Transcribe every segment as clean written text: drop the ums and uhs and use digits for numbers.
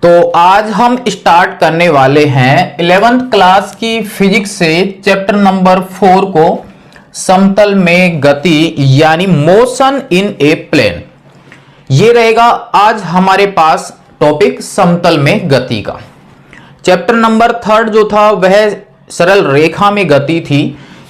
तो आज हम स्टार्ट करने वाले हैं 11th क्लास की फिजिक्स से चैप्टर नंबर 4 को, समतल में गति यानी मोशन इन ए प्लेन। ये रहेगा आज हमारे पास टॉपिक समतल में गति का। चैप्टर नंबर 3 जो था वह सरल रेखा में गति थी।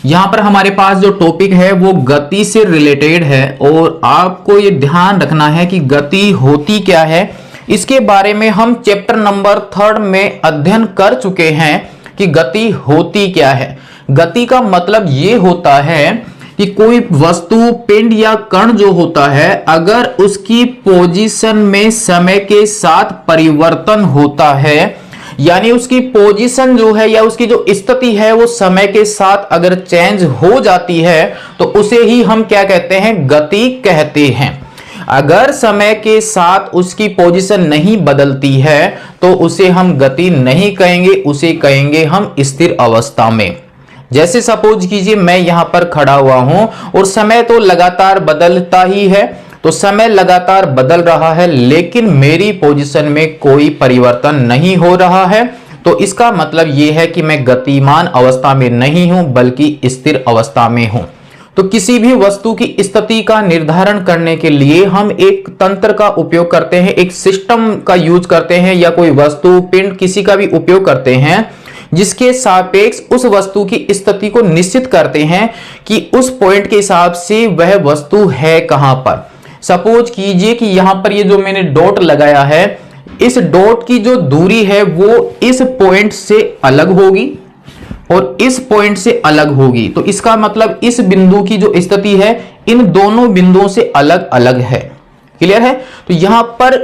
यहां पर हमारे पास जो टॉपिक है वो गति से रिलेटेड है और आपको ये ध्यान रखना है कि गति होती क्या है। इसके बारे में हम चैप्टर नंबर 3 में अध्ययन कर चुके हैं कि गति होती क्या है। गति का मतलब ये होता है कि कोई वस्तु, पिंड या कण जो होता है, अगर उसकी पोजीशन में समय के साथ परिवर्तन होता है, यानी उसकी पोजीशन जो है या उसकी जो स्थिति है वो समय के साथ अगर चेंज हो जाती है तो उसे ही हम क्या कहते हैं, गति कहते हैं। अगर समय के साथ उसकी पोजीशन नहीं बदलती है तो उसे हम गति नहीं कहेंगे, उसे कहेंगे हम स्थिर अवस्था में। जैसे सपोज कीजिए मैं यहां पर खड़ा हुआ हूं और समय तो लगातार बदलता ही है, तो समय लगातार बदल रहा है लेकिन मेरी पोजीशन में कोई परिवर्तन नहीं हो रहा है, तो इसका मतलब यह है कि मैं गतिमान अवस्था में नहीं हूं बल्कि स्थिर अवस्था में हूं। तो किसी भी वस्तु की स्थिति का निर्धारण करने के लिए हम एक तंत्र का उपयोग करते हैं, एक सिस्टम का यूज करते हैं, या कोई वस्तु, पिंड किसी का भी उपयोग करते हैं जिसके सापेक्ष उस वस्तु की स्थिति को निश्चित करते हैं कि उस पॉइंट के हिसाब से वह वस्तु है कहां पर। सपोज कीजिए कि यहां पर ये जो मैंने डॉट लगाया है, इस डॉट की जो दूरी है वो इस पॉइंट से अलग होगी और इस पॉइंट से अलग होगी। तो इसका मतलब इस बिंदु की जो स्थिति है इन दोनों बिंदुओं से अलग अलग है। क्लियर है? तो यहां पर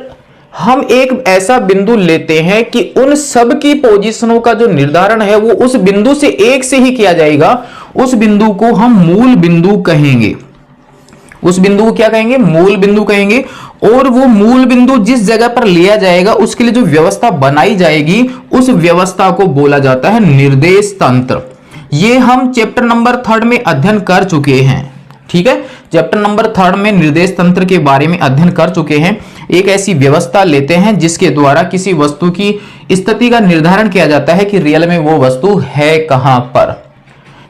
हम एक ऐसा बिंदु लेते हैं कि उन सब की पोजीशनों का जो निर्धारण है वो उस बिंदु से एक से ही किया जाएगा। उस बिंदु को हम मूल बिंदु कहेंगे। उस बिंदु को क्या कहेंगे? मूल बिंदु कहेंगे। और वो मूल बिंदु जिस जगह पर लिया जाएगा उसके लिए जो व्यवस्था बनाई जाएगी उस व्यवस्था को बोला जाता है निर्देश तंत्र। ये हम चैप्टर नंबर 3 में अध्ययन कर चुके हैं। ठीक है, चैप्टर नंबर 3 में निर्देश तंत्र के बारे में अध्ययन कर चुके हैं। एक ऐसी व्यवस्था लेते हैं जिसके द्वारा किसी वस्तु की स्थिति का निर्धारण किया जाता है कि रियल में वो वस्तु है कहां पर।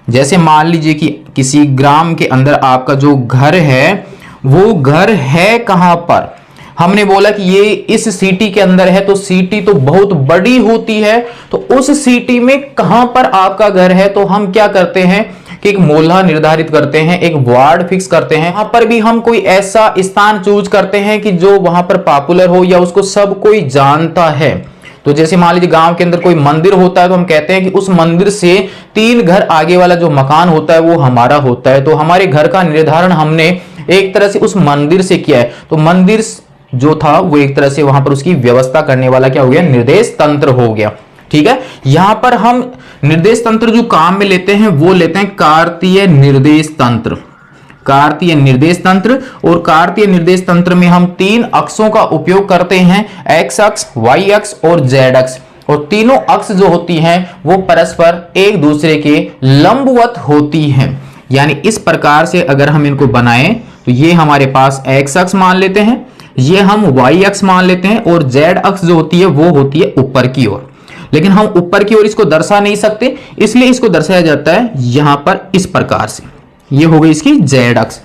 जैसे मान लीजिए कि किसी ग्राम के अंदर आपका जो घर है वो घर है कहां पर। हमने बोला कि ये इस सिटी के अंदर है, तो सिटी तो बहुत बड़ी होती है, तो उस सिटी में कहां पर आपका घर है, तो हम क्या करते हैं कि एक मोहल्ला निर्धारित करते हैं, एक वार्ड फिक्स करते हैं। वहां पर भी हम कोई ऐसा स्थान चूज करते हैं कि जो वहां पर पॉपुलर हो या उसको सब कोई जानता है। तो जैसे मान लीजिए गांव के अंदर कोई मंदिर होता है तो हम कहते हैं कि उस मंदिर से 3 घर आगे वाला जो मकान होता है वो हमारा होता है। तो हमारे घर का निर्धारण हमने एक तरह से उस मंदिर से किया है। तो मंदिर जो था वो एक तरह से वहां पर उसकी व्यवस्था करने वाला क्या हो गया, निर्देश तंत्र हो गया। ठीक है, यहां पर हम निर्देश तंत्र जो काम में लेते हैं वो लेते हैं कार्तीय निर्देश तंत्र। कार्तीय निर्देश तंत्र, और कार्तीय निर्देश तंत्र में हम 3 अक्षों का उपयोग करते हैं, एक्स अक्ष, वाई अक्ष और जेड अक्ष। और तीनों अक्ष जो होती हैं वो परस्पर एक दूसरे के लंबवत होती हैं। यानी इस प्रकार से अगर हम इनको बनाएं तो ये हमारे पास एक्स अक्ष मान लेते हैं, ये हम वाई अक्ष मान लेते हैं, और जेड अक्ष जो होती है वो होती है ऊपर की ओर। लेकिन हम ऊपर की ओर इसको दर्शा नहीं सकते, इसलिए इसको दर्शाया जाता है यहां पर इस प्रकार से। ये हो गई इसकी जेड अक्ष।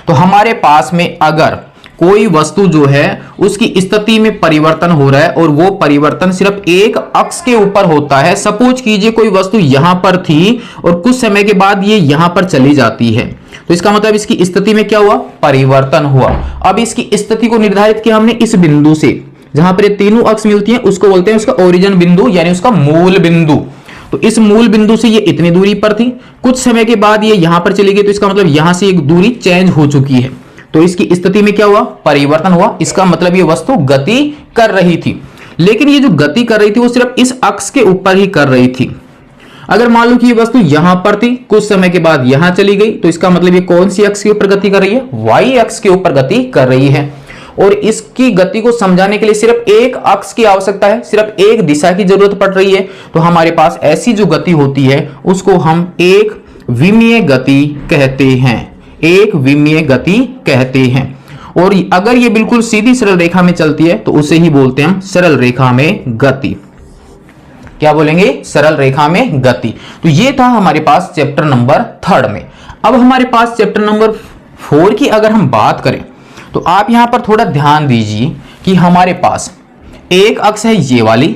तो हमारे पास में अगर कोई वस्तु जो है उसकी स्थिति में परिवर्तन हो रहा है और वो परिवर्तन सिर्फ एक अक्ष के ऊपर होता है। सपोज कीजिए कोई वस्तु यहां पर थी और कुछ समय के बाद ये यहां पर चली जाती है, तो इसका मतलब इसकी स्थिति में क्या हुआ, परिवर्तन हुआ। अब इसकी स्थिति को निर्धारित किया हमने इस बिंदु से, जहां पर ये तीनों अक्ष मिलती हैं उसको बोलते हैं उसका ओरिजिन बिंदु यानी उसका मूल बिंदु। तो इस मूल बिंदु से ये इतनी दूरी पर थी, कुछ समय के बाद ये यहां पर चली गई, तो इसका मतलब यहां से एक दूरी चेंज हो चुकी है, तो इसकी स्थिति में क्या हुआ, परिवर्तन हुआ। इसका मतलब ये वस्तु गति कर रही थी, लेकिन ये जो गति कर रही थी वो सिर्फ इस अक्ष के ऊपर ही कर रही थी। अगर मान लो कि ये वस्तु यहां पर थी, कुछ समय के बाद यहां चली गई, तो इसका मतलब ये कौन सी अक्ष के ऊपर गति कर रही है, वाई अक्ष के ऊपर गति कर रही है। और इसकी गति को समझाने के लिए सिर्फ एक अक्ष की आवश्यकता है, सिर्फ एक दिशा की जरूरत पड़ रही है। तो हमारे पास ऐसी जो गति होती है उसको हम एक विमीय गति कहते हैं, एक विमीय गति कहते हैं। और अगर ये बिल्कुल सीधी सरल रेखा में चलती है तो उसे ही बोलते हैं हम सरल रेखा में गति। क्या बोलेंगे? सरल रेखा में गति। तो ये था हमारे पास चैप्टर नंबर 3 में। अब हमारे पास चैप्टर नंबर 4 की अगर हम बात करें तो आप यहां पर थोड़ा ध्यान दीजिए कि हमारे पास एक अक्ष है ये वाली,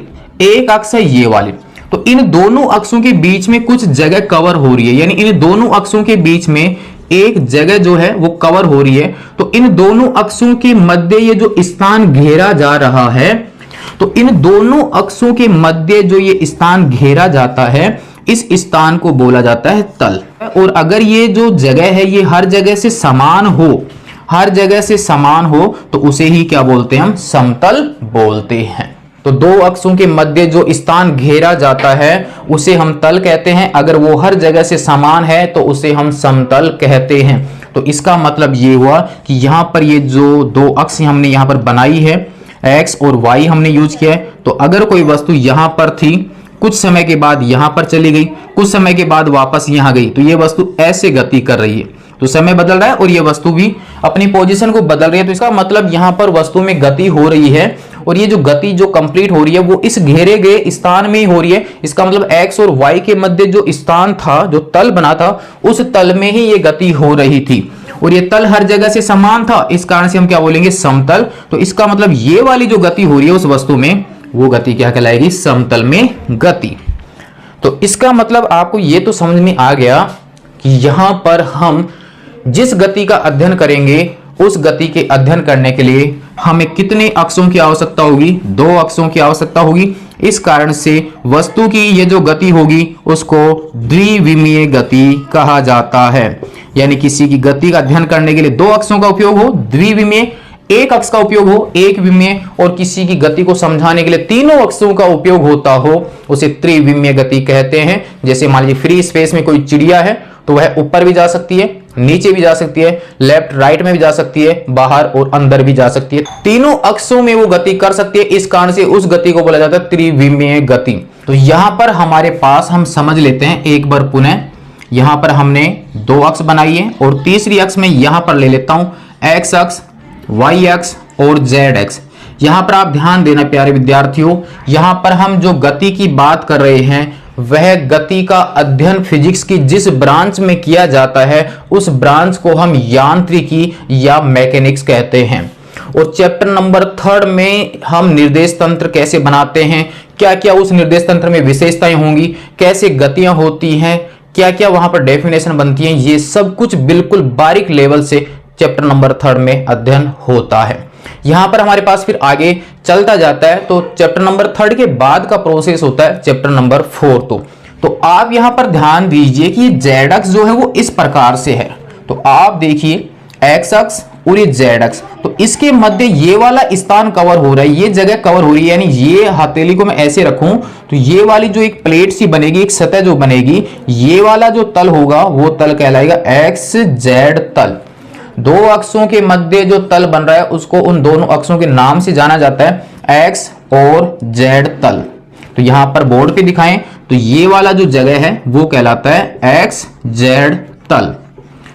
एक अक्ष है ये वाली। तो इन दोनों अक्षों के बीच में कुछ जगह कवर हो रही है, यानी इन दोनों अक्षों के बीच में एक जगह जो है वो कवर हो रही है। तो इन दोनों अक्षों के मध्य ये जो स्थान घेरा जा रहा है, तो इन दोनों अक्षों के मध्य जो ये स्थान घेरा जाता है, इस स्थान को बोला जाता है तल। और अगर ये जो जगह है ये हर जगह से समान हो, हर जगह से समान हो, तो उसे ही क्या बोलते हैं? हम समतल बोलते हैं। तो दो अक्षों के मध्य जो स्थान घेरा जाता है उसे हम तल कहते हैं। अगर वो हर जगह से समान है तो उसे हम समतल कहते हैं। तो इसका मतलब ये हुआ कि यहां पर ये जो दो अक्ष हमने यहां पर बनाई है, एक्स और वाई हमने यूज किया है। तो अगर कोई वस्तु यहां पर थी, कुछ समय के बाद यहां पर चली गई, कुछ समय के बाद वापस यहां गई, तो ये वस्तु ऐसे गति कर रही है। तो समय बदल रहा है और ये वस्तु भी अपनी पोजीशन को बदल रही है। तो इसका मतलब यहां पर वस्तु में गति हो रही है और ये जो गति जो कंप्लीट हो रही है वो इस घेरे गए स्थान में ही हो रही है। इसका मतलब एक्स और वाई के मध्य जो स्थान था, जो तल बना था, उस तल में ही ये गति हो रही थी और ये तल हर जगह से समान था। इस कारण से हम क्या बोलेंगे? समतल। तो इसका मतलब ये वाली जो गति हो रही है उस वस्तु में, वो गति क्या कहलाएगी? समतल में गति। तो इसका मतलब आपको ये तो समझ में आ गया कि यहां पर हम जिस गति का अध्ययन करेंगे उस गति के अध्ययन करने के लिए हमें कितने अक्षों की आवश्यकता होगी? 2 अक्षों की आवश्यकता होगी। इस कारण से वस्तु की ये जो गति होगी उसको द्विविमीय गति कहा जाता है। यानी किसी की गति का अध्ययन करने के लिए 2 अक्षों का उपयोग हो द्विविमीय, एक अक्ष का उपयोग हो एक विमीय, और किसी की गति को समझाने के लिए तीनों अक्षों का उपयोग होता हो उसे त्रिविमीय गति कहते हैं। जैसे मान लीजिए फ्री स्पेस में कोई चिड़िया है तो वह ऊपर भी जा सकती है, नीचे भी जा सकती है, लेफ्ट राइट में भी जा सकती है, बाहर और अंदर भी जा सकती है। तीनों अक्षों में वो गति कर सकती है। इस कारण से उस गति को बोला जाता है त्रिविमीय गति। तो यहां पर हमारे पास हम समझ लेते हैं एक बार पुनः। यहां पर हमने 2 अक्ष बनाई है और तीसरी अक्ष में यहां पर ले लेता हूं एक्स अक्ष, वाई अक्ष और जेड अक्ष। यहां पर आप ध्यान देना प्यारे विद्यार्थियों, यहां पर हम जो गति की बात कर रहे हैं वह गति का अध्ययन फिजिक्स की जिस ब्रांच में किया जाता है उस ब्रांच को हम यांत्रिकी या मैकेनिक्स कहते हैं। और चैप्टर नंबर 3 में हम निर्देश तंत्र कैसे बनाते हैं, क्या क्या उस निर्देश तंत्र में विशेषताएं होंगी, कैसे गतियां होती हैं, क्या क्या वहां पर डेफिनेशन बनती हैं, ये सब कुछ बिल्कुल बारीक लेवल से चैप्टर नंबर 3 में अध्ययन होता है। यहां पर हमारे पास फिर आगे चलता जाता है तो चैप्टर नंबर 3 के बाद का प्रोसेस होता है चैप्टर नंबर 4। तो आप यहां पर ध्यान दीजिए कि जेड अक्ष जो है वो इस प्रकार से है। तो आप देखिए एक्स अक्ष और ये जेड अक्ष, तो इसके मध्य ये वाला स्थान कवर हो रहा है, ये जगह कवर हो रही है। यानी ये हथेली को मैं ऐसे रखूं तो ये वाली जो एक प्लेट सी बनेगी, एक सतह जो बनेगी, ये वाला जो तल होगा वो तल कहलाएगा एक्स जेड तल। 2 अक्षों के मध्य जो तल बन रहा है उसको उन दोनों अक्षों के नाम से जाना जाता है एक्स और जेड तल। तो यहां पर बोर्ड पे दिखाएं तो ये वाला जो जगह है वो कहलाता है एक्स जेड तल।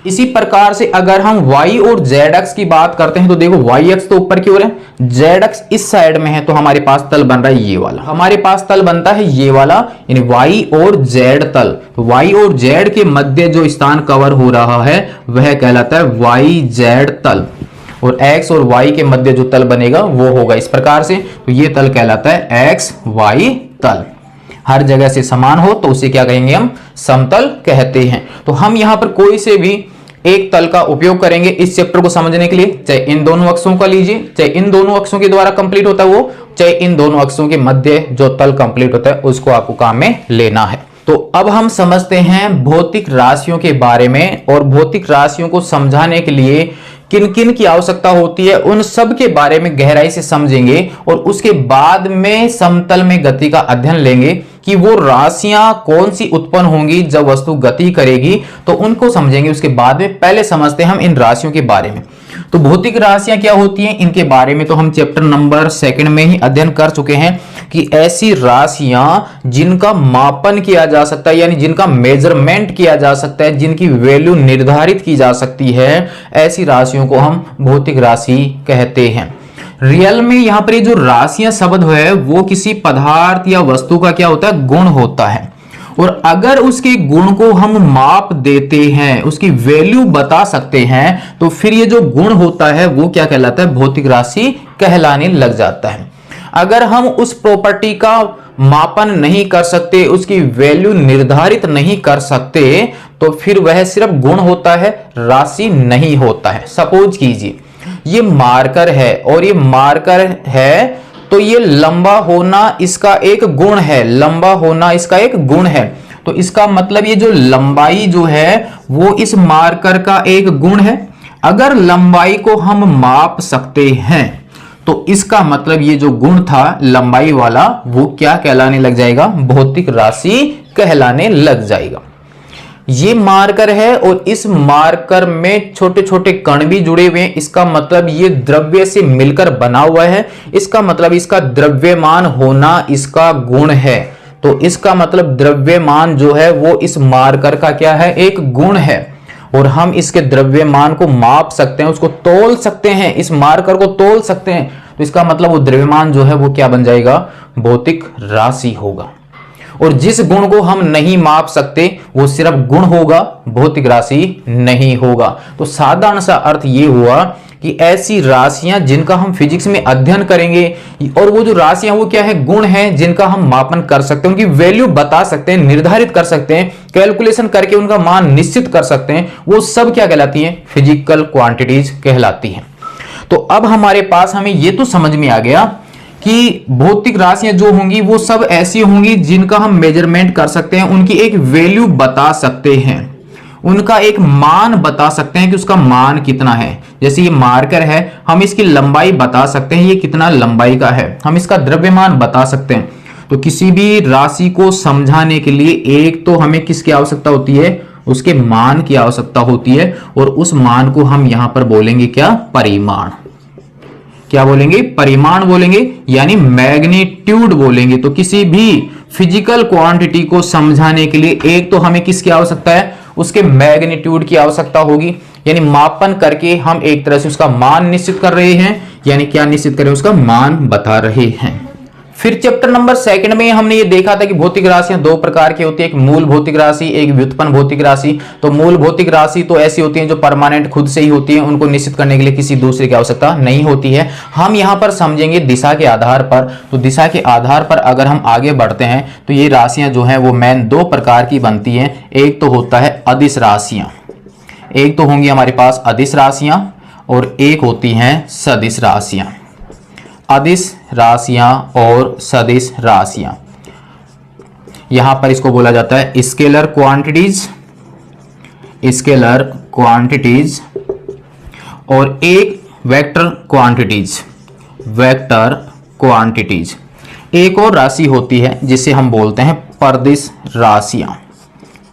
इसी प्रकार से अगर हम y और z अक्ष की बात करते हैं तो देखो y अक्ष तो ऊपर की ओर है, z अक्ष इस साइड में है, तो हमारे पास तल बन रहा है ये वाला, हमारे पास तल बनता है ये वाला, यानी y और z तल। तो y और z के मध्य जो स्थान कवर हो रहा है वह कहलाता है y z तल, और x और y के मध्य जो तल बनेगा वो होगा इस प्रकार से। तो ये तल कहलाता है x y तल। हर जगह से समान हो तो उसे क्या कहेंगे? हम समतल कहते हैं। तो हम यहां पर कोई से भी एक तल का उपयोग करेंगे इस चैप्टर को समझने के लिए, चाहे इन दोनों अक्षों का लीजिए, चाहे इन दोनों अक्षों के द्वारा कंप्लीट होता है वो, चाहे इन दोनों अक्षों के मध्य जो तल कंप्लीट होता है उसको आपको काम में लेना है। तो अब हम समझते हैं भौतिक राशियों के बारे में, और भौतिक राशियों को समझाने के लिए किन किन की आवश्यकता होती है उन सब के बारे में गहराई से समझेंगे, और उसके बाद में समतल में गति का अध्ययन लेंगे कि वो राशियां कौन सी उत्पन्न होंगी जब वस्तु गति करेगी, तो उनको समझेंगे उसके बाद में। पहले समझते हैं हम इन राशियों के बारे में। तो भौतिक राशियां क्या होती हैं इनके बारे में तो हम चैप्टर नंबर 2 में ही अध्ययन कर चुके हैं कि ऐसी राशियां जिनका मापन किया जा सकता है, यानी जिनका मेजरमेंट किया जा सकता है, जिनकी वैल्यू निर्धारित की जा सकती है, ऐसी राशियों को हम भौतिक राशि कहते हैं। रियल में यहां पर ये जो राशियां शब्द है वो किसी पदार्थ या वस्तु का क्या होता है, गुण होता है। और अगर उसके गुण को हम माप देते हैं, उसकी वैल्यू बता सकते हैं, तो फिर ये जो गुण होता है वो क्या कहलाता है, भौतिक राशि कहलाने लग जाता है। अगर हम उस प्रॉपर्टी का मापन नहीं कर सकते, उसकी वैल्यू निर्धारित नहीं कर सकते, तो फिर वह सिर्फ गुण होता है, राशि नहीं होता है। सपोज कीजिए ये मार्कर है और ये मार्कर है, तो ये लंबा होना इसका एक गुण है, लंबा होना इसका एक गुण है। तो इसका मतलब ये जो लंबाई जो है वो इस मार्कर का एक गुण है। अगर लंबाई को हम माप सकते हैं तो इसका मतलब ये जो गुण था लंबाई वाला वो क्या कहलाने लग जाएगा, भौतिक राशि कहलाने लग जाएगा। ये मार्कर है और इस मार्कर में छोटे छोटे कण भी जुड़े हुए हैं, इसका मतलब ये द्रव्य से मिलकर बना हुआ है, इसका मतलब इसका द्रव्यमान होना इसका गुण है। तो इसका मतलब द्रव्यमान जो है वो इस मार्कर का क्या है, एक गुण है। और हम इसके द्रव्यमान को माप सकते हैं, उसको तौल सकते हैं, इस मार्कर को तौल सकते हैं। तो इसका मतलब वो द्रव्यमान जो है वो क्या बन जाएगा, भौतिक राशि होगा। और जिस गुण को हम नहीं माप सकते वो सिर्फ गुण होगा, भौतिक राशि नहीं होगा। तो साधारण सा अर्थ ये हुआ कि ऐसी राशियां जिनका हम फिजिक्स में अध्ययन करेंगे, और वो जो राशियां वो क्या है, गुण हैं जिनका हम मापन कर सकते हैं, उनकी वैल्यू बता सकते हैं, निर्धारित कर सकते हैं, कैलकुलेशन करके उनका मान निश्चित कर सकते हैं, वो सब क्या कहलाती हैं, फिजिकल क्वांटिटीज कहलाती हैं। तो अब हमारे पास हमें ये तो समझ में आ गया कि भौतिक राशियां जो होंगी वो सब ऐसी होंगी जिनका हम मेजरमेंट कर सकते हैं, उनकी एक वैल्यू बता सकते हैं, उनका एक मान बता सकते हैं कि उसका मान कितना है। जैसे ये मार्कर है, हम इसकी लंबाई बता सकते हैं, ये कितना लंबाई का है, हम इसका द्रव्यमान बता सकते हैं। तो किसी भी राशि को समझाने के लिए एक तो हमें किसकी आवश्यकता होती है, उसके मान की आवश्यकता होती है। और उस मान को हम यहां पर बोलेंगे क्या, परिमाण। क्या बोलेंगे, परिमाण बोलेंगे, यानी मैग्नीट्यूड बोलेंगे। तो किसी भी फिजिकल क्वांटिटी को समझाने के लिए एक तो हमें किसकी आवश्यकता है, उसके मैग्नीट्यूड की आवश्यकता होगी। यानी मापन करके हम एक तरह से उसका मान निश्चित कर रहे हैं, यानी क्या निश्चित करें, उसका मान बता रहे हैं। फिर चैप्टर नंबर 2 में हमने ये देखा था कि भौतिक राशियां दो प्रकार की होती है, एक मूल भौतिक राशि, एक व्युत्पन्न भौतिक राशि। तो मूल भौतिक राशि तो ऐसी होती है जो परमानेंट खुद से ही होती है, उनको निश्चित करने के लिए किसी दूसरे की आवश्यकता नहीं होती है। हम यहाँ पर समझेंगे दिशा के आधार पर। तो दिशा के आधार पर अगर हम आगे बढ़ते हैं तो ये राशियां जो है वो मेन दो प्रकार की बनती है। एक तो होता है अदिश राशियां, एक तो होंगी हमारे पास अदिश राशियां, और एक होती हैं सदिश राशियां। अदिश राशियां और सदिश राशियां, यहां पर इसको बोला जाता है स्केलर क्वांटिटीज, स्केलर क्वांटिटीज, और एक वेक्टर क्वांटिटीज, वेक्टर क्वांटिटीज। एक और राशि होती है जिसे हम बोलते हैं परदिश राशियां,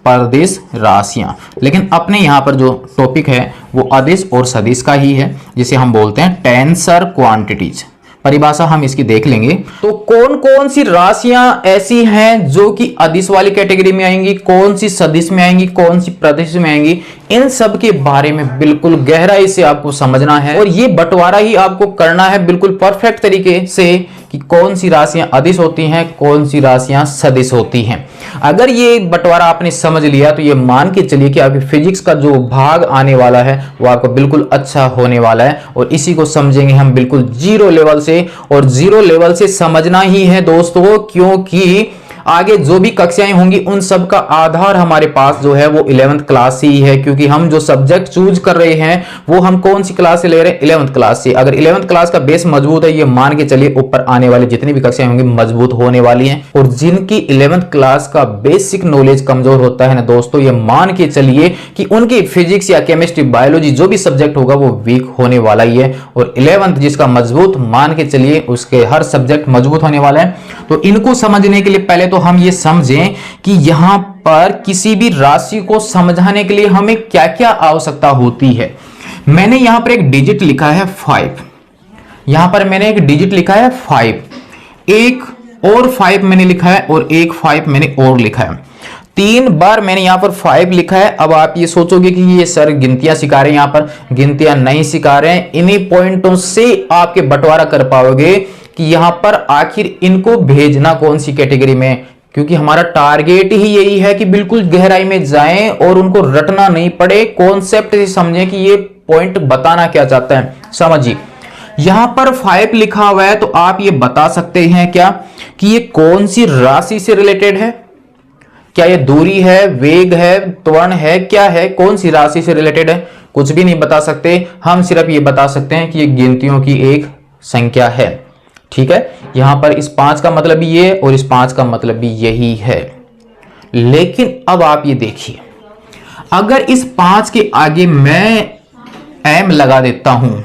परदिश राशियां। लेकिन अपने यहां पर जो टॉपिक है वो अदिश और सदिश का ही है, जिसे हम बोलते हैं टेंसर क्वांटिटीज। परिभाषा हम इसकी देख लेंगे। तो कौन कौन सी राशियां ऐसी हैं जो कि अदिश वाली कैटेगरी में आएंगी, कौन सी सदिश में आएंगी, कौन सी प्रदिश में आएंगी, इन सब के बारे में बिल्कुल गहराई से आपको समझना है। और ये बंटवारा ही आपको करना है बिल्कुल परफेक्ट तरीके से कि कौन सी राशियां अदिश होती हैं, कौन सी राशियां सदिश होती हैं। अगर ये बंटवारा आपने समझ लिया तो ये मान के चलिए कि आपके फिजिक्स का जो भाग आने वाला है वो आपको बिल्कुल अच्छा होने वाला है। और इसी को समझेंगे हम बिल्कुल जीरो लेवल से, और जीरो लेवल से समझना ही है दोस्तों, क्योंकि आगे जो भी कक्षाएं होंगी उन सब का आधार हमारे पास जो है वो 11th क्लास से ही है। क्योंकि हम जो सब्जेक्ट चूज कर रहे हैं वो हम कौन सी क्लास से ले रहे हैं, 11th क्लास से। अगर 11th क्लास का बेस मजबूत है, ये मान के चलिए ऊपर आने वाले जितनी भी कक्षाएं होंगी मजबूत होने वाली हैं। और जिनकी 11th क्लास का बेसिक नॉलेज कमजोर होता है ना दोस्तों, ये मान के चलिए कि उनकी फिजिक्स या केमिस्ट्री, बायोलॉजी जो भी सब्जेक्ट होगा वो वीक होने वाला ही है। और 11th जिसका मजबूत, मान के चलिए उसके हर सब्जेक्ट मजबूत होने वाला है। तो इनको समझने के लिए पहले तो हम ये समझें कि यहां पर किसी भी राशि को समझाने के लिए हमें क्या क्या आवश्यकता होती है। मैंने यहां पर एक डिजिट लिखा है 5, यहां पर मैंने एक डिजिट लिखा है 5। एक और 5 मैंने लिखा है और एक 5 मैंने और लिखा है। 3 बार मैंने यहां पर 5 लिखा है। अब आप ये सोचोगे कि ये सर गिनतियां सिखा रहे हैं, यहां पर गिनतियां नहीं सिखा रहे हैं। इन्हीं पॉइंटों से आपके बंटवारा कर पाओगे कि यहां पर आखिर इनको भेजना कौन सी कैटेगरी में, क्योंकि हमारा टारगेट ही यही है कि बिल्कुल गहराई में जाएं और उनको रटना नहीं पड़े, कॉन्सेप्ट से समझें कि ये पॉइंट बताना क्या चाहता है। समझिए यहां पर 5 लिखा हुआ है तो आप ये बता सकते हैं क्या कि ये कौन सी राशि से रिलेटेड है? क्या ये दूरी है, वेग है, त्वरण है, क्या है, कौन सी राशि से रिलेटेड है? कुछ भी नहीं बता सकते, हम सिर्फ ये बता सकते हैं कि ये गिनतियों की एक संख्या है। ठीक है, यहां पर इस 5 का मतलब भी ये और इस 5 का मतलब भी यही है। लेकिन अब आप ये देखिए, अगर इस 5 के आगे मैं m लगा देता हूं,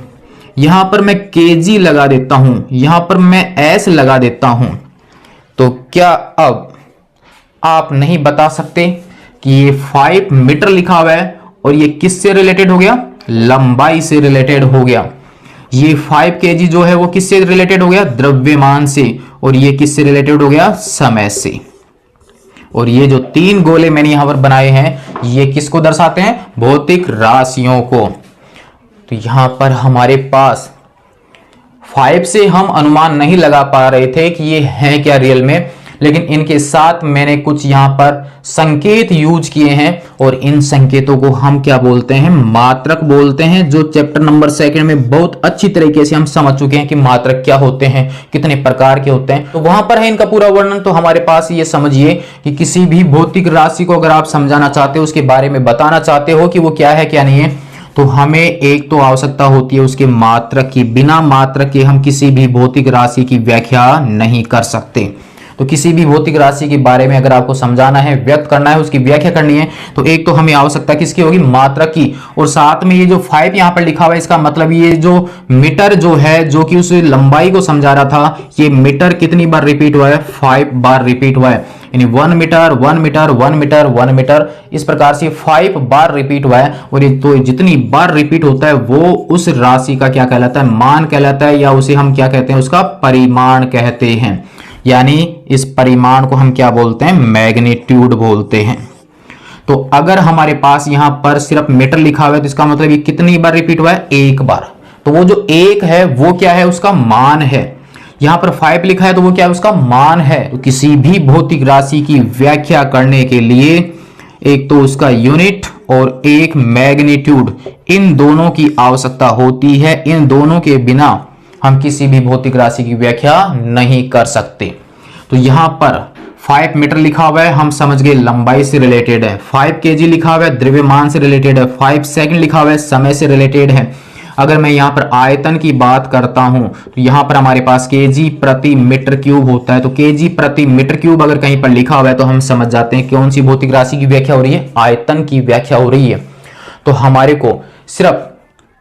यहां पर मैं kg लगा देता हूं, यहां पर मैं s लगा देता हूं, तो क्या अब आप नहीं बता सकते कि ये 5 मीटर लिखा हुआ है और ये किससे रिलेटेड हो गया? लंबाई से रिलेटेड हो गया। ये 5 kg जो है वो किससे रिलेटेड हो गया? द्रव्यमान से। और ये किससे रिलेटेड हो गया? समय से। और ये जो 3 गोले मैंने यहां पर बनाए हैं ये किसको दर्शाते हैं? भौतिक राशियों को। तो यहां पर हमारे पास 5 से हम अनुमान नहीं लगा पा रहे थे कि ये हैं क्या रियल में, लेकिन इनके साथ मैंने कुछ यहां पर संकेत यूज किए हैं और इन संकेतों को हम क्या बोलते हैं? मात्रक बोलते हैं, जो चैप्टर नंबर 2 में बहुत अच्छी तरीके से हम समझ चुके हैं कि मात्रक क्या होते हैं, कितने प्रकार के होते हैं। तो वहां पर है इनका पूरा वर्णन। तो हमारे पास ये समझिए कि किसी भी भौतिक राशि को अगर आप समझाना चाहते हो, उसके बारे में बताना चाहते हो कि वो क्या है क्या नहीं है, तो हमें एक तो आवश्यकता होती है उसके मात्रक की। बिना मात्रक के हम किसी भी भौतिक राशि की व्याख्या नहीं कर सकते। तो किसी भी भौतिक राशि के बारे में अगर आपको समझाना है, व्यक्त करना है, उसकी व्याख्या करनी है, तो एक तो हमें आवश्यकता किसकी होगी? मात्रक की। और साथ में ये जो 5 यहां पर लिखा हुआ है, इसका मतलब ये जो मीटर जो है, जो कि उस लंबाई को समझा रहा था, ये मीटर कितनी बार रिपीट हुआ है? 5 बार रिपीट हुआ है। यानी 1 मीटर 1 मीटर 1 मीटर 1 मीटर, इस प्रकार से 5 बार रिपीट हुआ है। और ये तो जितनी बार रिपीट होता है वो उस राशि का क्या कहलाता है? मान कहलाता है, या उसे हम क्या कहते हैं? उसका परिमाण कहते हैं। यानी इस परिमाण को हम क्या बोलते हैं? मैग्नीट्यूड बोलते हैं। तो अगर हमारे पास यहां पर सिर्फ मीटर लिखा हुआ है तो इसका मतलब ये कितनी बार रिपीट हुआ है? 1 बार। तो वो जो 1 है वो क्या है? उसका मान है। यहां पर 5 लिखा है तो वो क्या है? उसका मान है। तो किसी भी भौतिक राशि की व्याख्या करने के लिए एक तो उसका यूनिट और एक मैग्नीट्यूड, इन दोनों की आवश्यकता होती है। इन दोनों के बिना हम किसी भी भौतिक राशि की व्याख्या नहीं कर सकते। तो यहां पर 5 मीटर लिखा हुआ है, हम समझ गए लंबाई से रिलेटेड है। 5 kg लिखा हुआ है, द्रव्यमान से रिलेटेड है। 5 सेकंड लिखा हुआ है, समय से रिलेटेड है। अगर मैं यहां पर आयतन की बात करता हूं तो यहां पर हमारे पास kg प्रति मीटर क्यूब होता है। तो kg प्रति मीटर क्यूब अगर कहीं पर लिखा हुआ है तो हम समझ जाते हैं कौन सी भौतिक राशि की व्याख्या हो रही है? आयतन की व्याख्या हो रही है। तो हमारे को सिर्फ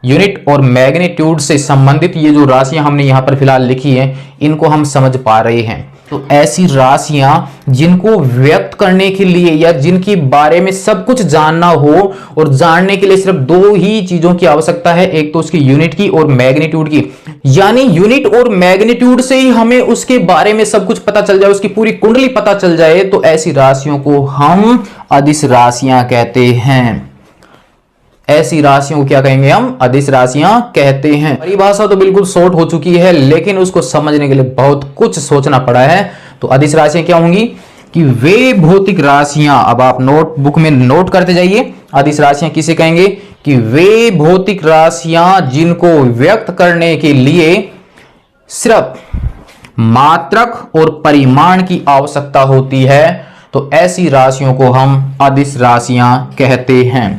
यूनिट और मैग्नीट्यूड से संबंधित ये जो राशियां हमने यहां पर फिलहाल लिखी हैं, इनको हम समझ पा रहे हैं। तो ऐसी राशियां जिनको व्यक्त करने के लिए या जिनके बारे में सब कुछ जानना हो, और जानने के लिए सिर्फ 2 ही चीजों की आवश्यकता है, एक तो उसकी यूनिट की और मैग्नीट्यूड की। यानी यूनिट और मैग्नीट्यूड से ही हमें उसके बारे में सब कुछ पता चल जाए, उसकी पूरी कुंडली पता चल जाए, तो ऐसी राशियों को हम अदिश राशियां कहते हैं। ऐसी राशियों को क्या कहेंगे? हम अदिश राशियां कहते हैं। परिभाषा तो बिल्कुल शॉर्ट हो चुकी है, लेकिन उसको समझने के लिए बहुत कुछ सोचना पड़ा है। तो अदिश राशियां क्या होंगी? कि वे भौतिक राशियां, अब आप नोटबुक में नोट करते जाइए, अदिश राशियां किसे कहेंगे? कि वे भौतिक राशियां जिनको व्यक्त करने के लिए सिर्फ मात्रक और परिमाण की आवश्यकता होती है, तो ऐसी राशियों को हम अदिश राशियां कहते हैं।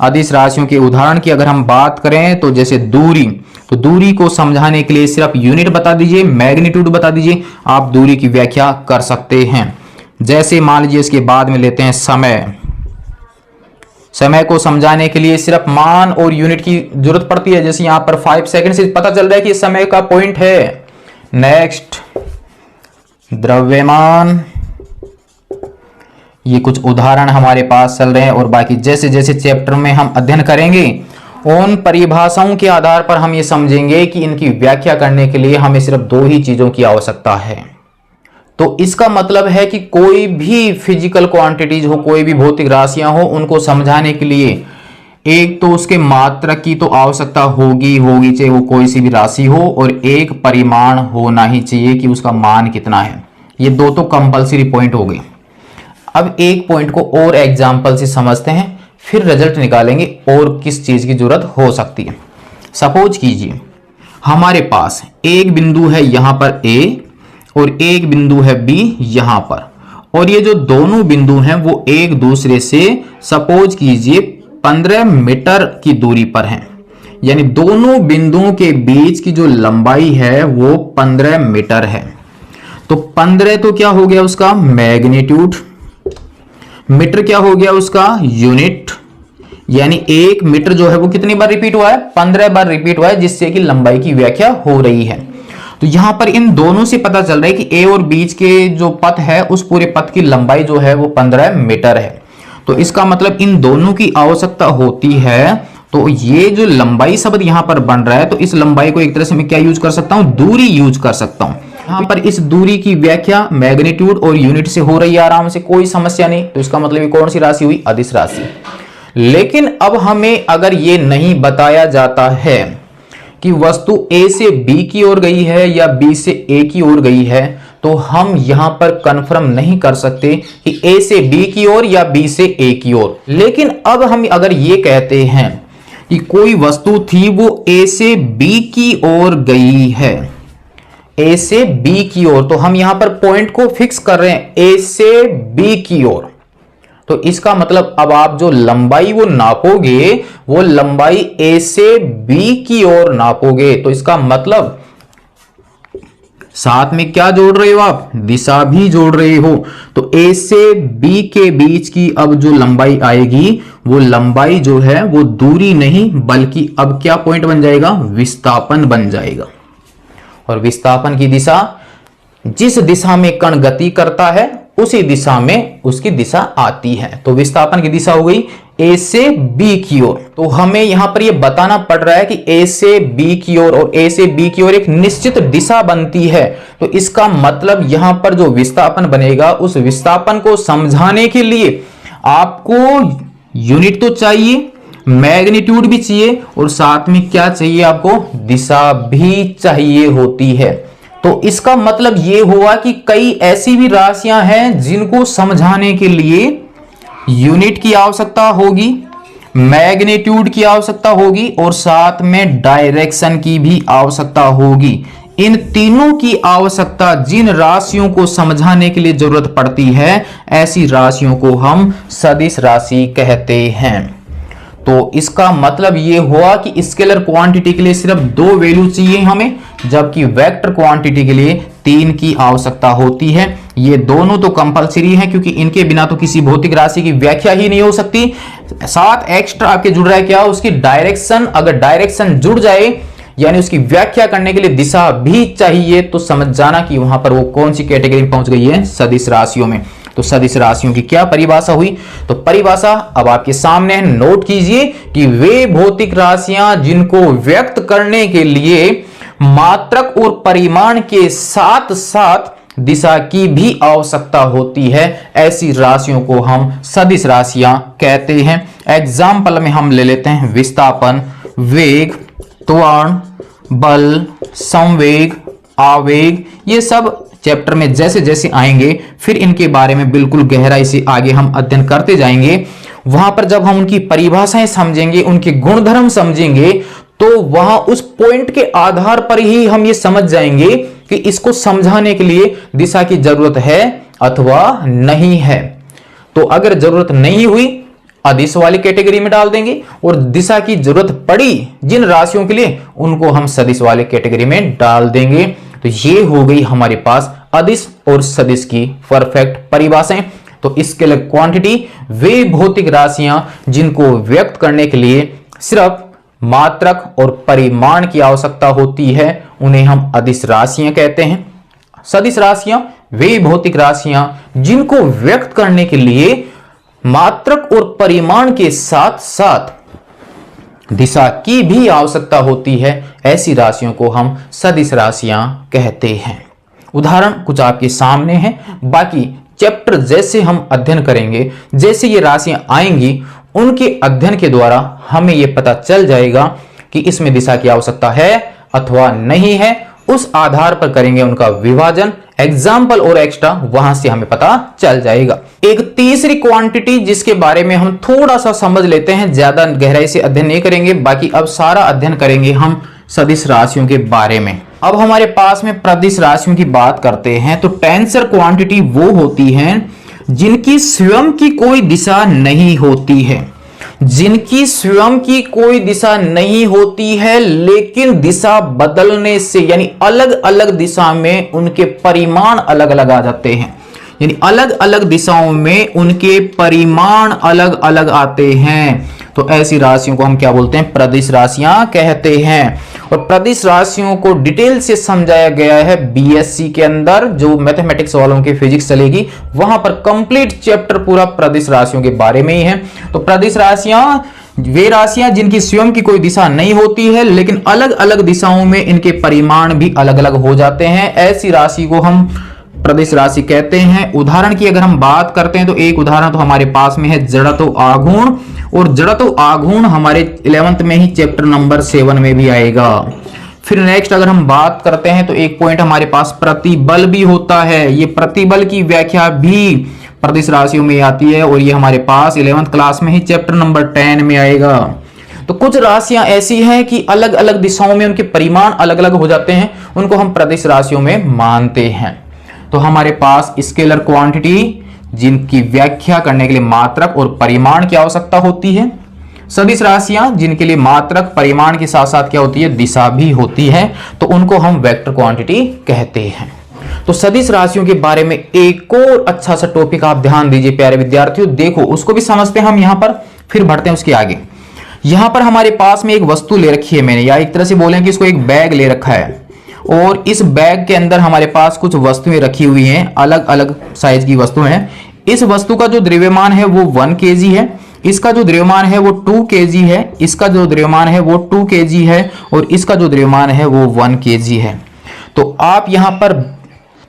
अदिश राशियों के उदाहरण की अगर हम बात करें तो जैसे दूरी, तो दूरी को समझाने के लिए सिर्फ यूनिट बता दीजिए, मैग्नीट्यूड बता दीजिए, आप दूरी की व्याख्या कर सकते हैं। जैसे मान लीजिए इसके बाद में लेते हैं समय। समय को समझाने के लिए सिर्फ मान और यूनिट की जरूरत पड़ती है। जैसे यहां पर 5 सेकंड से पता चल रहा है कि समय का पॉइंट है। नेक्स्ट, द्रव्यमान, ये कुछ उदाहरण हमारे पास चल रहे हैं, और बाकी जैसे जैसे चैप्टर में हम अध्ययन करेंगे उन परिभाषाओं के आधार पर हम ये समझेंगे कि इनकी व्याख्या करने के लिए हमें सिर्फ 2 ही चीजों की आवश्यकता है। तो इसका मतलब है कि कोई भी फिजिकल क्वांटिटीज हो, कोई भी भौतिक राशियां हो, उनको समझाने के लिए एक तो उसके मात्रक की तो आवश्यकता होगी चाहे वो कोई सी भी राशि हो, और एक परिमाण होना ही चाहिए कि उसका मान कितना है। ये दो तो कंपलसरी पॉइंट हो गए। अब एक पॉइंट को और एग्जाम्पल से समझते हैं, फिर रिजल्ट निकालेंगे और किस चीज की जरूरत हो सकती है। सपोज कीजिए हमारे पास एक बिंदु है यहां पर A और एक बिंदु है B यहां पर, और ये जो दोनों बिंदु हैं वो एक दूसरे से सपोज कीजिए 15 मीटर की दूरी पर हैं। यानी दोनों बिंदुओं के बीच की जो लंबाई है वो 15 मीटर है। तो 15 तो क्या हो गया उसका मैग्नीट्यूड, मीटर क्या हो गया उसका यूनिट, यानी एक मीटर जो है वो कितनी बार रिपीट हुआ है, 15 बार रिपीट हुआ है, जिससे कि लंबाई की व्याख्या हो रही है। तो यहां पर इन दोनों से पता चल रहा है कि ए और बीच के जो पथ है उस पूरे पथ की लंबाई जो है वो 15 मीटर है। तो इसका मतलब इन दोनों की आवश्यकता होती है। तो ये जो लंबाई शब्द यहां पर बन रहा है, तो इस लंबाई को एक तरह से मैं क्या यूज कर सकता हूं, दूरी यूज कर सकता हूं। यहां पर इस दूरी की व्याख्या मैग्नीट्यूड और यूनिट से हो रही है आराम से, कोई समस्या नहीं। तो इसका मतलब ये कौन सी राशि हुई, अदिश राशि। लेकिन अब हमें अगर ये नहीं बताया जाता है कि वस्तु A से B की ओर गई है या B से A की ओर गई है, तो हम यहां पर कंफर्म नहीं कर सकते कि A से B की ओर या B से A की ओर। लेकिन अब हम अगर ये कहते हैं कि कोई वस्तु थी वो A से B की ओर गई है, A से B की ओर, तो हम यहां पर पॉइंट को फिक्स कर रहे हैं A से B की ओर। तो इसका मतलब अब आप जो लंबाई वो नापोगे वो लंबाई A से B की ओर नापोगे। तो इसका मतलब साथ में क्या जोड़ रहे हो आप, दिशा भी जोड़ रहे हो। तो A से B के बीच की अब जो लंबाई आएगी वो लंबाई जो है वो दूरी नहीं बल्कि अब क्या पॉइंट बन जाएगा, विस्थापन बन जाएगा। और विस्थापन की दिशा, जिस दिशा में कण गति करता है उसी दिशा में उसकी दिशा आती है। तो विस्थापन की दिशा हो गई A से B की ओर। तो हमें यहां पर यह बताना पड़ रहा है कि A से B की ओर और A से B की ओर एक निश्चित दिशा बनती है। तो इसका मतलब यहां पर जो विस्थापन बनेगा उस विस्थापन को समझाने के लिए आपको यूनिट तो चाहिए, मैग्नीट्यूड भी चाहिए, और साथ में क्या चाहिए आपको, दिशा भी चाहिए होती है। तो इसका मतलब यह हुआ कि कई ऐसी भी राशियां हैं जिनको समझाने के लिए यूनिट की आवश्यकता होगी, मैग्नीट्यूड की आवश्यकता होगी और साथ में डायरेक्शन की भी आवश्यकता होगी। इन तीनों की आवश्यकता जिन राशियों को समझाने के लिए जरूरत पड़ती है, ऐसी राशियों को हम सदिश राशि कहते हैं। तो इसका मतलब ये हुआ कि स्केलर क्वांटिटी के लिए सिर्फ 2 वैल्यू चाहिए हमें, जबकि वेक्टर क्वांटिटी के लिए 3 की आवश्यकता होती है। ये दोनों तो कंपलसरी है क्योंकि इनके बिना तो किसी भौतिक राशि की व्याख्या ही नहीं हो सकती। साथ एक्स्ट्रा आपके जुड़ रहा है क्या, उसकी डायरेक्शन। अगर डायरेक्शन जुड़ जाए यानी उसकी व्याख्या करने के लिए दिशा भी चाहिए, तो समझ जाना कि वहां पर वो कौन सी कैटेगरी में पहुंच गई है, सदिश राशियों में। तो सदिश राशियों की क्या परिभाषा हुई, तो परिभाषा अब आपके सामने है, नोट कीजिए कि वे भौतिक राशियां जिनको व्यक्त करने के लिए मात्रक और परिमाण के साथ साथ दिशा की भी आवश्यकता होती है, ऐसी राशियों को हम सदिश राशियां कहते हैं। एग्जाम्पल में हम ले लेते हैं विस्थापन, वेग, त्वरण, बल, संवेग, आवेग। ये सब चैप्टर में जैसे जैसे आएंगे फिर इनके बारे में बिल्कुल गहराई से आगे हम अध्ययन करते जाएंगे। वहां पर जब हम उनकी परिभाषाएं समझेंगे, उनके गुणधर्म समझेंगे, तो वहां उस पॉइंट के आधार पर ही हम ये समझ जाएंगे कि इसको समझाने के लिए दिशा की जरूरत है अथवा नहीं है। तो अगर जरूरत नहीं हुई अदिश वाली कैटेगरी में डाल देंगे, और दिशा की जरूरत पड़ी जिन राशियों के लिए उनको हम सदिश वाले कैटेगरी में डाल देंगे। तो ये हो गई हमारे पास अदिश और सदिश की परफेक्ट परिभाषाएं। तो स्केलर क्वांटिटी वे भौतिक राशियां जिनको व्यक्त करने के लिए सिर्फ मात्रक और परिमाण की आवश्यकता होती है, उन्हें हम अदिश राशियां कहते हैं। सदिश राशियां वे भौतिक राशियां जिनको व्यक्त करने के लिए मात्रक और परिमाण के साथ साथ दिशा की भी आवश्यकता होती है, ऐसी राशियों को हम सदिश राशियां कहते हैं। उदाहरण कुछ आपके सामने हैं। बाकी चैप्टर जैसे हम अध्ययन करेंगे, जैसे ये राशियां आएंगी, उनके अध्ययन के द्वारा हमें यह पता चल जाएगा कि इसमें दिशा की आवश्यकता है अथवा नहीं है। उस आधार पर करेंगे उनका विभाजन, एग्जाम्पल और एक्स्ट्रा, वहां से हमें पता चल जाएगा। एक तीसरी क्वांटिटी जिसके बारे में हम थोड़ा सा समझ लेते हैं, ज्यादा गहराई से अध्ययन नहीं करेंगे, बाकी अब सारा अध्ययन करेंगे हम सदिश राशियों के बारे में। अब हमारे पास में प्रदिश राशियों की बात करते हैं तो टेंसर क्वांटिटी वो होती हैं जिनकी स्वयं की कोई दिशा नहीं होती है, जिनकी स्वयं की कोई दिशा नहीं होती है, लेकिन दिशा बदलने से यानी अलग अलग दिशा में उनके परिमाण अलग अलग आ जाते हैं, यानी अलग अलग दिशाओं में उनके परिमाण अलग अलग आते हैं। तो ऐसी राशियों को हम क्या बोलते हैं? प्रदिश राशियां कहते हैं। और प्रदिश राशियों को डिटेल से समझाया गया है बीएससी के अंदर, जो मैथमेटिक्स वालों की फिजिक्स चलेगी वहां पर कंप्लीट चैप्टर पूरा प्रदिश राशियों के बारे में ही है। तो प्रदिश राशियां वे राशियां जिनकी स्वयं की कोई दिशा नहीं होती है, लेकिन अलग अलग दिशाओं में इनके परिमाण भी अलग अलग हो जाते हैं, ऐसी राशि को हम प्रदिश राशि कहते हैं। उदाहरण की अगर हम बात करते हैं तो एक उदाहरण तो हमारे पास में है जड़त्व आघूर्ण, और जड़त्व आघूर्ण हमारे 11th में ही चैप्टर नंबर 7 में भी आएगा। फिर नेक्स्ट अगर हम बात करते हैं तो एक पॉइंट हमारे पास प्रतिबल भी होता है। ये प्रतिबल की व्याख्या भी प्रदिश राशियों में आती है, और ये हमारे पास 11th क्लास में ही चैप्टर नंबर 10 में आएगा। तो कुछ राशियां ऐसी हैं कि अलग अलग दिशाओं में उनके परिमाण अलग अलग हो जाते हैं, उनको हम प्रदिश राशियों में मानते हैं। तो हमारे पास स्केलर क्वांटिटी जिनकी व्याख्या करने के लिए मात्रक और परिमाण की आवश्यकता होती है, सदिश राशियां जिनके लिए मात्रक परिमाण के साथ साथ क्या होती है? दिशा भी होती है, तो उनको हम वेक्टर क्वांटिटी कहते हैं। तो सदिश राशियों के बारे में एक और अच्छा सा टॉपिक आप ध्यान दीजिए प्यारे विद्यार्थियों, देखो उसको भी समझते हैं हम यहां पर, फिर बढ़ते हैं उसके आगे। यहां पर हमारे पास में एक वस्तु ले रखी है मैंने, या एक तरह से बोलें कि इसको एक बैग ले रखा है, और इस बैग के अंदर हमारे पास कुछ वस्तुएं रखी हुई हैं, अलग अलग साइज की वस्तुएं हैं। इस वस्तु का जो द्रव्यमान है वो 1 kg है, इसका जो द्रव्यमान है वो 2 kg है, इसका जो द्रव्यमान है वो 2 kg है, और इसका जो द्रव्यमान है वो 1 kg है। तो आप यहां पर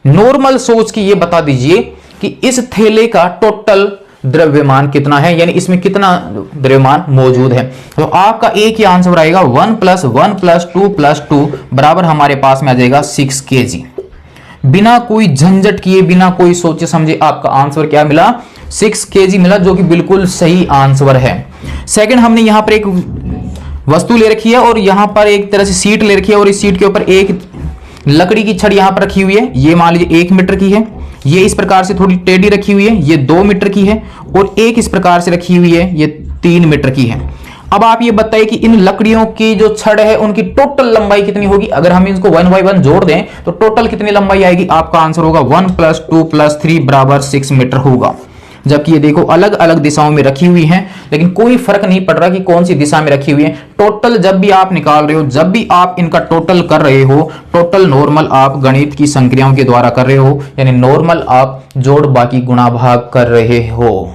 नॉर्मल सोच के ये बता दीजिए कि इस थैले का टोटल द्रव्यमान कितना है, यानी इसमें कितना द्रव्यमान मौजूद है। तो आपका एक ही आंसर आएगा 1 + 1 + 2 + 2 बराबर हमारे पास में आ जाएगा 6 kg। बिना कोई झंझट किए, बिना कोई सोचे समझे आपका आंसर क्या मिला? 6 kg मिला, जो कि बिल्कुल सही आंसर है। सेकंड, हमने यहां पर एक वस्तु ले रखी है और यहां पर एक तरह से सीट ले रखी है, और इस सीट के ऊपर एक लकड़ी की छड़ यहां पर रखी हुई है। ये मान लीजिए 1 मीटर की है, ये इस प्रकार से थोड़ी टेढ़ी रखी हुई है, ये 2 मीटर की है, और एक इस प्रकार से रखी हुई है, ये 3 मीटर की है। अब आप ये बताइए कि इन लकड़ियों की जो छड़ है उनकी टोटल लंबाई कितनी होगी? अगर हम इसको 1 by 1 जोड़ दें तो टोटल कितनी लंबाई आएगी? आपका आंसर होगा 1 + 2 + 3 बराबर 6 मीटर होगा। जबकि ये देखो अलग अलग दिशाओं में रखी हुई हैं, लेकिन कोई फर्क नहीं पड़ रहा कि कौन सी दिशा में रखी हुई है। टोटल जब भी आप निकाल रहे हो, जब भी आप इनका टोटल कर रहे हो, टोटल नॉर्मल आप गणित की संक्रियाओं के द्वारा कर रहे हो, यानी नॉर्मल आप जोड़ बाकी गुणा भाग कर रहे हो।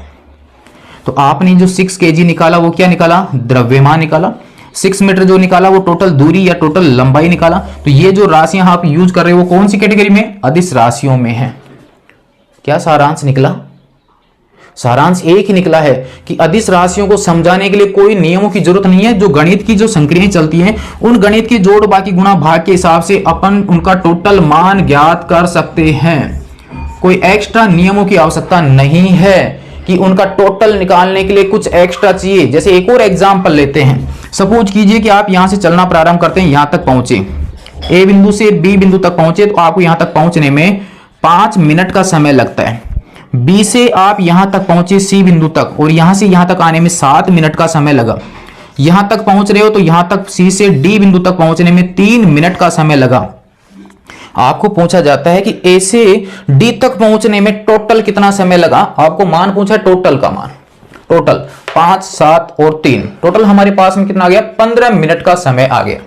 तो आपने जो 6 kg निकाला वो क्या निकाला? द्रव्यमान निकाला। 6 मीटर जो निकाला वो टोटल दूरी या टोटल लंबाई निकाला। तो ये जो राशियां आप यूज कर रहे हो वो कौन सी कैटेगरी में? अदिश राशियों में है। क्या सारांश निकला? सारांश एक ही निकला है कि अदिश राशियों को समझाने के लिए कोई नियमों की जरूरत नहीं है। जो गणित की जो संक्रियाएं चलती हैं, उन गणित के जोड़ बाकी गुणा भाग के हिसाब से अपन उनका टोटल मान ज्ञात कर सकते हैं। कोई एक्स्ट्रा नियमों की आवश्यकता नहीं है कि उनका टोटल निकालने के लिए कुछ एक्स्ट्रा चाहिए। जैसे एक और एग्जांपल लेते हैं, सपोज कीजिए कि आप यहां से चलना प्रारंभ करते हैं, यहां तक पहुंचे, ए बिंदु से बी बिंदु तक पहुंचे, तो आपको यहां तक पहुंचने में 5 मिनट का समय लगता है। बी से आप यहां तक पहुंचे सी बिंदु तक, और यहां से यहां तक आने में 7 मिनट का समय लगा। यहां तक पहुंच रहे हो तो यहां तक सी से डी बिंदु तक पहुंचने में 3 मिनट का समय लगा। आपको पूछा जाता है कि ए से डी तक पहुंचने में टोटल कितना समय लगा? आपको मान पूछा है, टोटल का मान, टोटल 5, 7 और 3, टोटल हमारे पास में कितना आ गया? 15 मिनट का समय आ गया।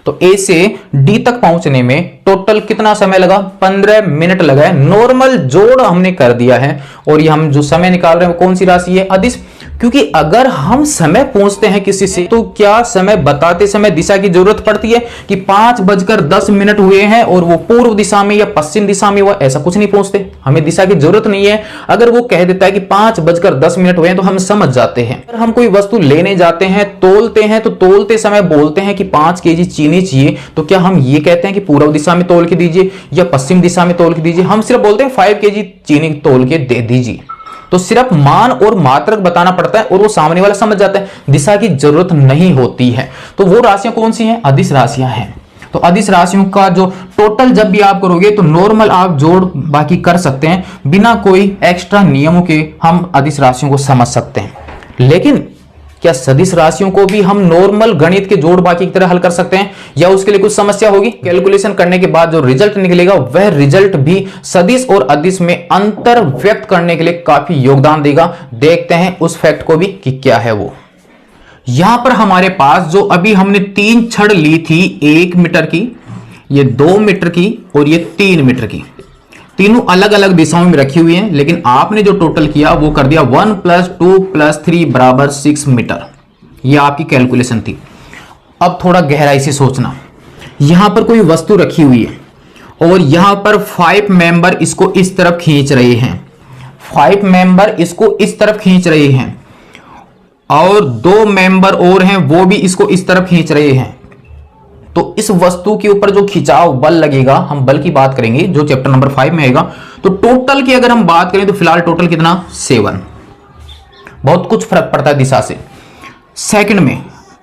तो ए से डी तक पहुंचने में टोटल कितना समय लगा? 15 मिनट लगा है। नॉर्मल जोड़ हमने कर दिया है, और ये हम जो समय निकाल रहे हैं वो कौन सी राशि है? अदिश। क्योंकि अगर हम समय पूछते हैं किसी से तो क्या समय बताते समय दिशा की जरूरत पड़ती है कि 5:10 हुए हैं और वो पूर्व दिशा में या पश्चिम दिशा में हुआ, ऐसा कुछ नहीं पूछते। हमें दिशा की जरूरत नहीं है। अगर वो कह देता है कि 5:10 हुए हैं तो हम समझ जाते हैं। अगर हम कोई वस्तु लेने जाते हैं, तोलते हैं, तो तोलते समय बोलते हैं कि 5 केजी चीनी चाहिए, तो क्या हम ये कहते हैं कि पूर्व दिशा में तोल के दीजिए या पश्चिम दिशा में तोल के दीजिए? हम सिर्फ बोलते हैं 5 केजी चीनी तोल के दे दीजिए। तो सिर्फ मान और मात्रक बताना पड़ता है और वो सामने वाला समझ जाता है, दिशा की जरूरत नहीं होती है। तो वो राशियां कौन सी हैं? अदिश राशियां हैं। तो अदिश राशियों का जो टोटल जब भी आप करोगे तो नॉर्मल आप जोड़ बाकी कर सकते हैं, बिना कोई एक्स्ट्रा नियमों के हम अदिश राशियों को समझ सकते हैं। लेकिन क्या सदिश राशियों को भी हम नॉर्मल गणित के जोड़ बाकी की तरह हल कर सकते हैं या उसके लिए कुछ समस्या होगी? कैलकुलेशन करने के बाद जो रिजल्ट निकलेगा वह रिजल्ट भी सदिश और अदिश में अंतर व्यक्त करने के लिए काफी योगदान देगा। देखते हैं उस फैक्ट को भी कि क्या है वो। यहां पर हमारे पास जो अभी हमने 3 छड़ ली थी, 1 मीटर की, ये 2 मीटर की और ये 3 मीटर की, तीनों अलग अलग दिशाओं में रखी हुई हैं, लेकिन आपने जो टोटल किया वो कर दिया 1 + 2 + 3 = 6 मीटर। ये आपकी कैलकुलेशन थी। अब थोड़ा गहराई से सोचना, यहां पर कोई वस्तु रखी हुई है और यहां पर 5 मेंबर इसको इस तरफ खींच रहे हैं, 5 मेंबर इसको इस तरफ खींच रहे हैं और 2 मेंबर और हैं वो भी इसको इस तरफ खींच रहे हैं। तो इस वस्तु के ऊपर जो खिंचाव बल लगेगा, हम बल की बात करेंगे जो चैप्टर नंबर 5 में आएगा। तो टोटल की अगर हम बात करें तो फिलहाल टोटल कितना? 7। बहुत कुछ फर्क पड़ता है दिशा से। सेकंड में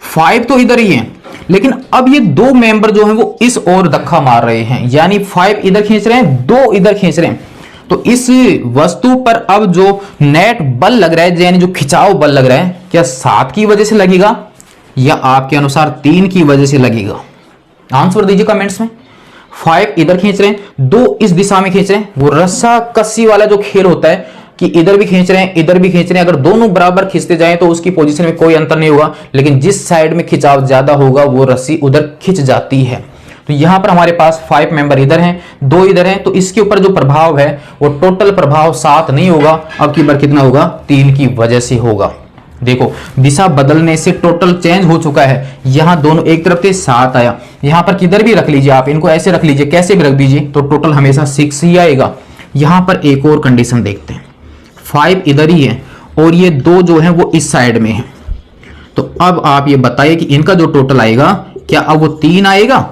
5 तो इधर ही है, लेकिन अब ये 2 मेंबर जो हैं वो इस ओर धक्का मार रहे हैं, यानी 5 इधर खींच रहे हैं, 2 इधर खींच रहे हैं। तो इस वस्तु पर अब जो नेट बल लग रहा है, यानी जो खिंचाव बल लग रहा है, क्या 7 की वजह से लगेगा या आपके अनुसार 3 की वजह से लगेगा? आंसर दीजिए कमेंट्स में। 5 इधर खींच रहे हैं, 2 इस दिशा में खींच रहे हैं। वो रस्सा कस्सी वाला जो खेल होता है कि इधर भी खींच रहे हैं, इधर भी खींच रहे हैं, अगर दोनों बराबर खींचते जाएं तो उसकी पोजीशन में कोई अंतर नहीं होगा, लेकिन जिस साइड में खिंचाव ज्यादा होगा वो रस्सी उधर खिंच जाती है। तो यहां पर हमारे पास 5 मेंबर इधर हैं, 2 इधर हैं, तो इसके ऊपर जो प्रभाव है वो टोटल प्रभाव 7 नहीं होगा, अब की बार कितना होगा? 3 की वजह से होगा। देखो दिशा बदलने से टोटल चेंज हो चुका है। यहां दोनों एक तरफ से 7 आया, यहां पर किधर भी रख लीजिए, आप इनको ऐसे रख लीजिए, कैसे भी रख दीजिए, तो टोटल हमेशा 6 ही आएगा। यहां पर एक और कंडीशन देखते हैं, 5 इधर ही है और ये 2 जो है वो इस साइड में है। तो अब आप ये बताइए कि इनका जो टोटल आएगा, क्या अब वो 3 आएगा?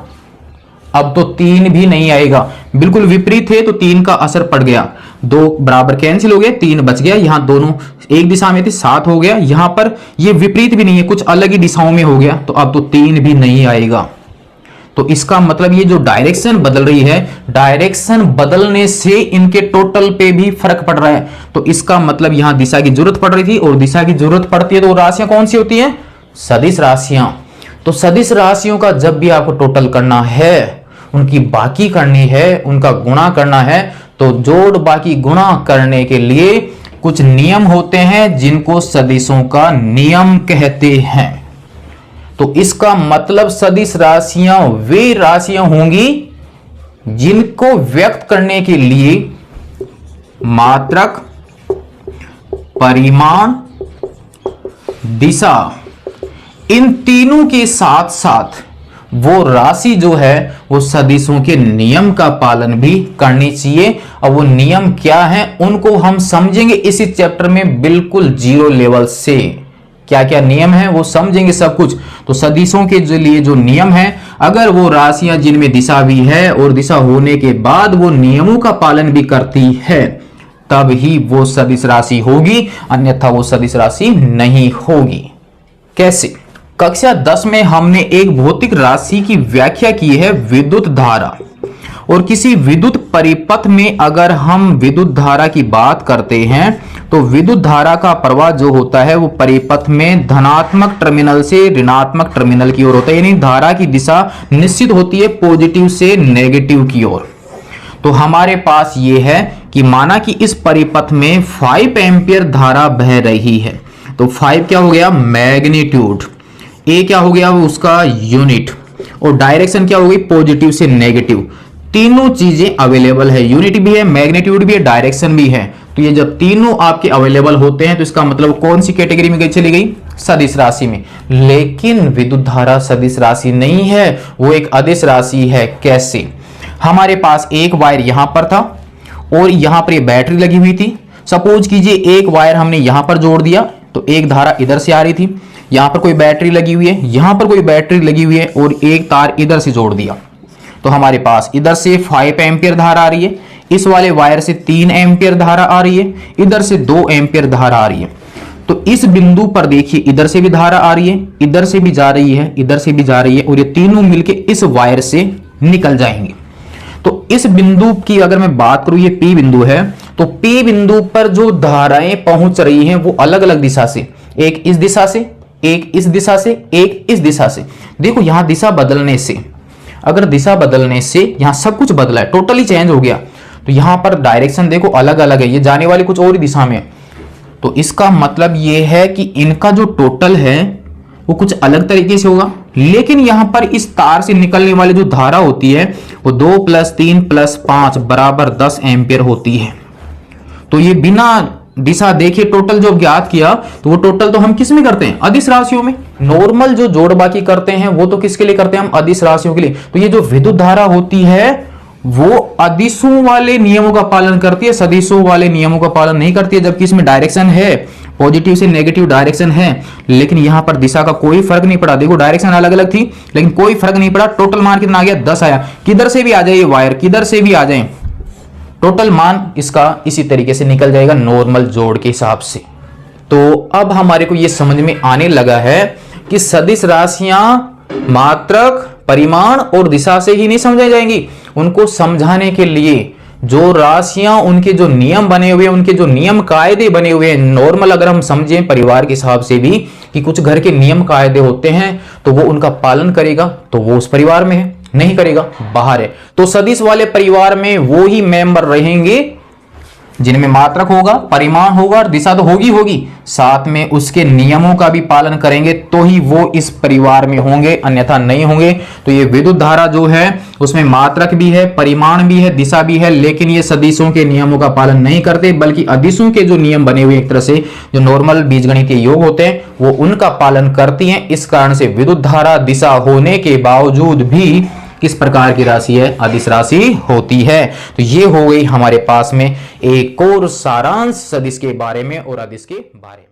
अब तो 3 भी नहीं आएगा, बिल्कुल विपरीत है, तो 3 का असर पड़ गया, 2 बराबर कैंसिल हो गए, 3 बच गया। यहां दोनों एक दिशा में थे, 7 हो गया। यहां पर ये विपरीत भी नहीं है, कुछ अलग ही दिशाओं में हो गया, तो अब तो 3 भी नहीं आएगा। तो इसका मतलब ये जो डायरेक्शन बदल रही है, डायरेक्शन बदलने से इनके टोटल पे भी फर्क पड़ रहा है। तो इसका मतलब यहां दिशा की जरूरत पड़ रही थी, और दिशा की जरूरत पड़ती है तो राशियां कौन सी होती हैं? सदिश राशियां। तो सदिश राशियों का जब भी आपको टोटल करना है, उनकी बाकी करनी है, उनका गुणा करना है, तो जोड़ बाकी गुणा करने के लिए कुछ नियम होते हैं जिनको सदिशों का नियम कहते हैं। तो इसका मतलब सदिश राशियां वे राशियां होंगी जिनको व्यक्त करने के लिए मात्रक, परिमाण, दिशा, इन तीनों के साथ साथ वो राशि जो है वो सदिशों के नियम का पालन भी करनी चाहिए। और वो नियम क्या है उनको हम समझेंगे इसी चैप्टर में, बिल्कुल 0 लेवल से। क्या क्या नियम है वो समझेंगे सब कुछ। तो सदिशों के लिए जो नियम है, अगर वो राशियां जिनमें दिशा भी है और दिशा होने के बाद वो नियमों का पालन भी करती है, तब ही वो सदिश राशि होगी, अन्यथा वो सदिश राशि नहीं होगी। कैसे? कक्षा 10 में हमने एक भौतिक राशि की व्याख्या की है, विद्युत धारा। और किसी विद्युत परिपथ में अगर हम विद्युत धारा की बात करते हैं तो विद्युत धारा का प्रवाह जो होता है वो परिपथ में धनात्मक टर्मिनल से ऋणात्मक टर्मिनल की ओर होता है, यानी धारा की दिशा निश्चित होती है पॉजिटिव से नेगेटिव की ओर। तो हमारे पास ये है कि माना कि इस परिपथ में 5 एम्पियर धारा बह रही है, तो 5 क्या हो गया? मैग्नीट्यूड। ए क्या हो गया? वो उसका यूनिट। और डायरेक्शन क्या हो गई? पॉजिटिव से नेगेटिव। तीनों चीजें अवेलेबल है, यूनिट भी है, मैग्नीट्यूड भी है, डायरेक्शन भी है। तो ये जब तीनों आपके अवेलेबल होते हैं तो इसका मतलब कौन सी कैटेगरी में चली गई, सदिश राशि में। लेकिन विद्युत धारा सदिश राशि नहीं है, वो एक अदिश राशि है। कैसे? हमारे पास एक वायर यहां पर था और यहां पर ये बैटरी लगी हुई थी। सपोज कीजिए एक वायर हमने यहां पर जोड़ दिया तो एक धारा इधर से आ रही थी, यहां पर कोई बैटरी लगी हुई है, यहां पर कोई बैटरी लगी हुई है और एक तार इधर से जोड़ दिया तो हमारे पास इधर से 5 एम्पियर धारा आ रही है, इस वाले वायर से 3 एम्पियर धारा आ रही है, इधर से 2 एम्पियर धारा आ रही है। तो इस बिंदु पर देखिए इधर से भी धारा आ रही है, इधर से भी जा रही है, इधर से भी जा रही है और ये तीनों मिलके इस वायर से निकल जाएंगे। तो इस बिंदु की अगर मैं बात करूं, ये P बिंदु है, तो P बिंदु पर जो धाराएं पहुंच रही हैं वो अलग अलग दिशा से, एक इस दिशा से, एक इस दिशा से, एक इस दिशा से। देखो यहां दिशा बदलने से, अगर दिशा बदलने से यहां सब कुछ बदला है, टोटली चेंज हो गया, तो यहां पर डायरेक्शन देखो अलग अलग है, ये जाने वाली कुछ और ही दिशा में है। तो इसका मतलब ये है कि इनका जो टोटल है वो कुछ अलग तरीके से होगा। लेकिन यहां पर इस तार से निकलने वाली जो धारा होती है वो 2 + 3 + 5 बराबर 10 एम्पियर होती है। तो ये बिना दिशा देखे टोटल जो ज्ञात किया, तो वो टोटल तो हम किस में करते हैं, अदिश राशियों में। नॉर्मल जो जोड़ बाकी करते हैं वो तो किसके लिए करते हैं, हम अदिश राशियों के लिए। तो ये जो विद्युत धारा होती है वो अदिशों वाले नियमों का पालन करती है, सदिशों वाले नियमों का पालन नहीं करती है। जबकि इसमें डायरेक्शन है, पॉजिटिव से नेगेटिव डायरेक्शन है, लेकिन यहां पर दिशा का कोई फर्क नहीं पड़ा। देखो डायरेक्शन अलग अलग थी लेकिन कोई फर्क नहीं पड़ा। टोटल मान कितना आ गया, 10 आया। किधर से भी आ जाए ये वायर, किधर से भी आ जाए, टोटल मान इसका इसी तरीके से निकल जाएगा नॉर्मल जोड़ के हिसाब से। तो अब हमारे को ये समझ में आने लगा है कि सदिश राशियां मात्रक, परिमाण और दिशा से ही नहीं समझाई जाएंगी। उनको समझाने के लिए जो राशियां, उनके जो नियम बने हुए हैं, उनके जो नियम कायदे बने हुए हैं, नॉर्मल अगर हम समझें परिवार के हिसाब से भी कि कुछ घर के नियम कायदे होते हैं तो वो उनका पालन करेगा तो वो उस परिवार में है, नहीं करेगा बाहर है। तो सदिश वाले परिवार में वो ही मेंबर रहेंगे जिनमें मात्रक होगा, परिमाण होगा और दिशा तो होगी, साथ में उसके नियमों का भी पालन करेंगे तो ही वो इस परिवार में होंगे, अन्यथा नहीं होंगे। तो ये विद्युत धारा जो है उसमें मात्रक भी है, परिमाण भी है, दिशा भी है, लेकिन ये सदिशों के नियमों का पालन नहीं करते, बल्कि अदिशों के जो नियम बने हुए एक तरह से जो नॉर्मल बीजगणितीय योग होते हैं वो उनका पालन करती हैं। इस कारण से विद्युत धारा दिशा होने के बावजूद भी किस प्रकार की राशि है, अदिश राशि होती है। तो ये हो गई हमारे पास में एक और सारांश सदिश के बारे में और अदिश के बारे में।